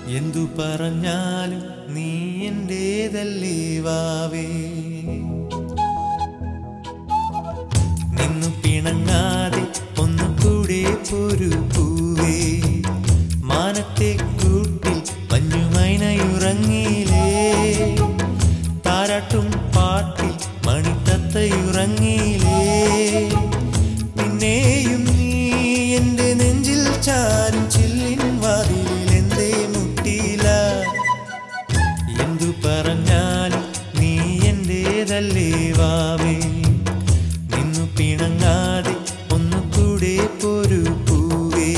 എന്തു പറഞ്ഞാലും നീ എന്റേതല്ലേ വാവേ. നിന്നു പിണങ്ങാതെ ഒന്നുകൂടെ പോരു പൂവേ. മാനത്തെ കൂട്ടിൽ മഞ്ഞുമൈനയുറങ്ങിയില്ലേ. താരാട്ടും പാട്ടിൽ മണിത്തത്തയുറങ്ങിയില്ലേ. പിന്നെയും നീ എന്റെ നെഞ്ചിൽ ചാരും ചില്ലിൻ വാതിലിൽ എന്തേ മുട്ടിയില്ല. എന്തു പറഞ്ഞാലും നീ എന്റേതല്ലേ വാവേ. നിന്നു പിണങ്ങാതെ ഒന്നുകൂടെ പോരു പൂവേ.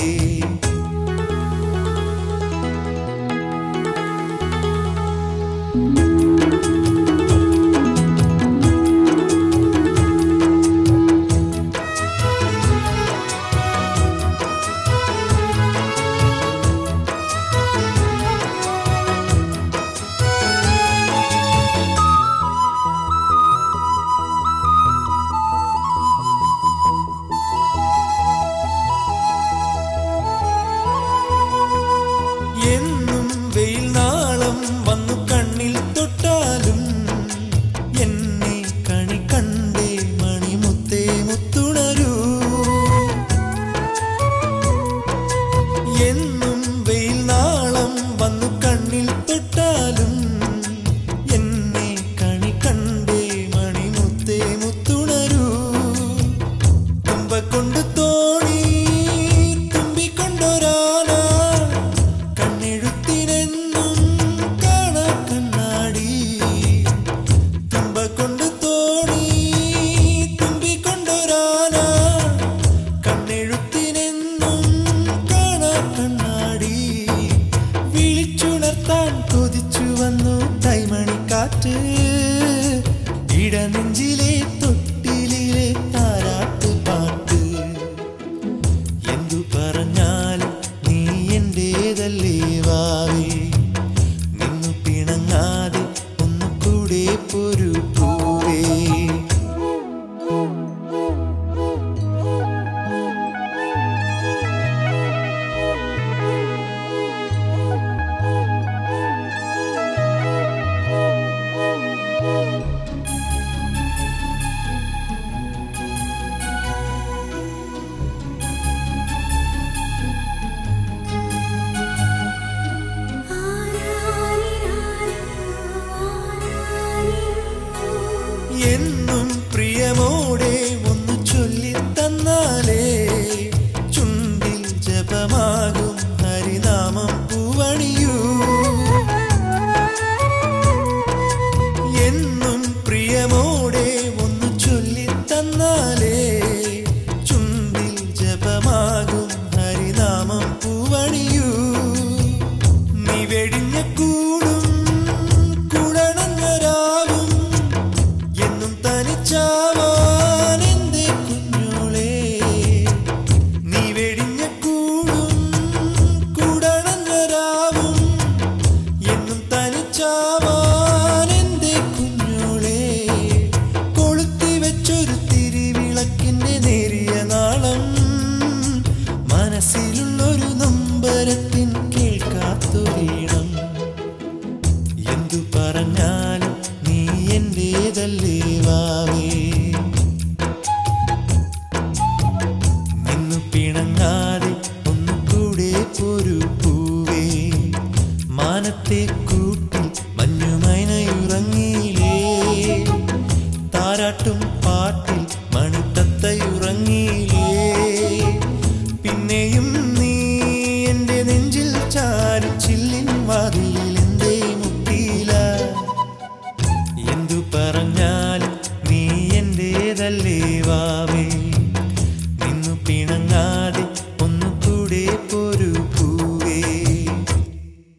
എന്നും വെയിൽ നാളം വന്നു കണ്ണിൽ തൊട്ടാലും എന്നെ കണി കണ്ടേ മണിമുത്തേ മുത്തുണരൂ. എന്നും വെയിൽ നാളം വന്നു കണ്ണിൽ തൊട്ടാലും എന്നെ കണി കണ്ടേ മണിമുത്തേ മുത്തുണരൂ. തുമ്പ കൊണ്ട് തോണി തുമ്പിക്കൊണ്ടൊരാന കണ്ണെഴുത്തിനെന്നും കാണാ കണ്ണാടി. തുമ്പ കൊണ്ട് തോണി തുമ്പിക്കൊണ്ടൊരാന കണ്ണെഴുത്തിനെന്നും കാണാ കണ്ണാടി. വിളിച്ചുണർത്താൻ കൊതിച്ചു വന്നു കൈമണിക്കാറ്റ്. ഇടനെഞ്ചിലെ തൊട്ടിലിലെ താരാട്ട് പാട്ട്. എന്തു പറഞ്ഞാലും നീ എന്റേതല്ലേ വാവേ. നിന്നു പിണങ്ങാതെ ഒന്നുകൂടെ പോരു പൂവേ. എന്നും പ്രിയമോടെ ഒന്ന് ചൊല്ലിത്തന്നാലേ ചുണ്ടിൽ ജപമാകും ഹരിനാമം പൂവണിയൂ. എന്നും പ്രിയമോടെ ഒന്ന് ചൊല്ലിത്തന്നാലേ ചുണ്ടിൽ ജപമാകും ഹരിനാമം പൂവണിയൂ. നീ വെടിഞ്ഞ കൂടും കുടണഞ്ഞരാവും എന്നും തനിച്ചാവാൻ എന്റെ കുഞ്ഞോളെ. നീ വെടിഞ്ഞ കൂടും കുടണഞ്ഞരാവും എന്നും തനിച്ചാവാൻ എന്റെ കുഞ്ഞോളെ. കൊളുത്തി വെച്ചൊരു തിരിവിളക്കിന്റെ നേരിയ നാളം മനസ്സിലുള്ളൊരു നൊമ്പരത്തിൻ കേൾക്കാത്തൊരീണം. എന്തു പറഞ്ഞാലും നീ എന്റേതല്ലേ വാവേ. നിന്നു പിണങ്ങാതെ ഒന്നുകൂടെ പോരു പൂവേ. മാനത്തെ കൂട്ടിൽ മഞ്ഞുമൈനയുറങ്ങിയില്ലേ. താരാട്ടും പാട്ടിൽ മണിത്തത്തയു